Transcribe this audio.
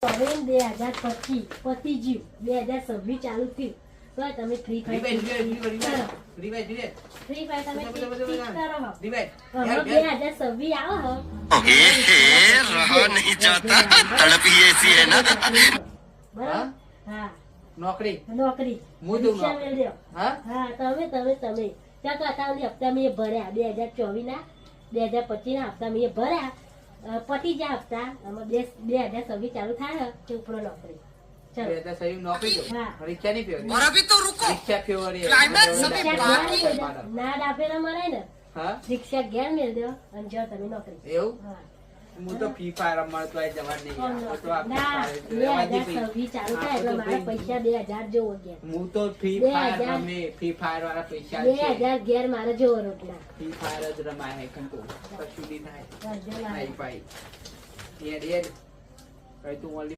હવે 2025 પતી ગયું 2026 ચાલુ થયું તો તમે ફ્રી ફાયર તમે ટિક કરો હો. હવે 2026 આવો હો रहा नहीं जाता तड़प ही ऐसी है ना બરાબર હા નોકરી નોકરી હું દઉં રિક્ષા નોકરી. મેળવ્યો. હા હા તમે ત્યાં તો અત્યારે હપ્તા મેં ભર્યા 2024 ના 2025 ના હપ્તા મેં ભર્યા પતી ગયા હપ્તા આમાં 2026 ચાલુ થાય કે ઉપરો નોકરી ચલો એ તો સહી નોકરી દો. હા. રિક્ષા નહીં ફેરવી. और अभी तो रुको રિક્ષા ફેરવવાની. ક્લાઇમેક્સ હા? અભી ના ડાફેલા મળે ને હા રિક્ષા ઘેર મેળ દો અને જો તમે નોકરી એવું હા હું તો ફ્રી ફાયર રમતો આ જવા નહીં યાર. તો આ free ના fire રહેવા દે ભાઈ. 2026 ચાલુ થાય હા, એટલે તો મારા ભાઈ. પૈસા 2000 જોવો ગયા હું તો ફ્રી 2000. ફાયર રમે ફ્રી ફાયર વાળા પૈસા છે 2000 ઘેર મારે જોવો રોટલા ફ્રી ફાયર જ રમાય હે કંટો કશું નહીં થાય કરજો લાગે. નહીં ભાઈ યાર યાર કઈ તું ઓલી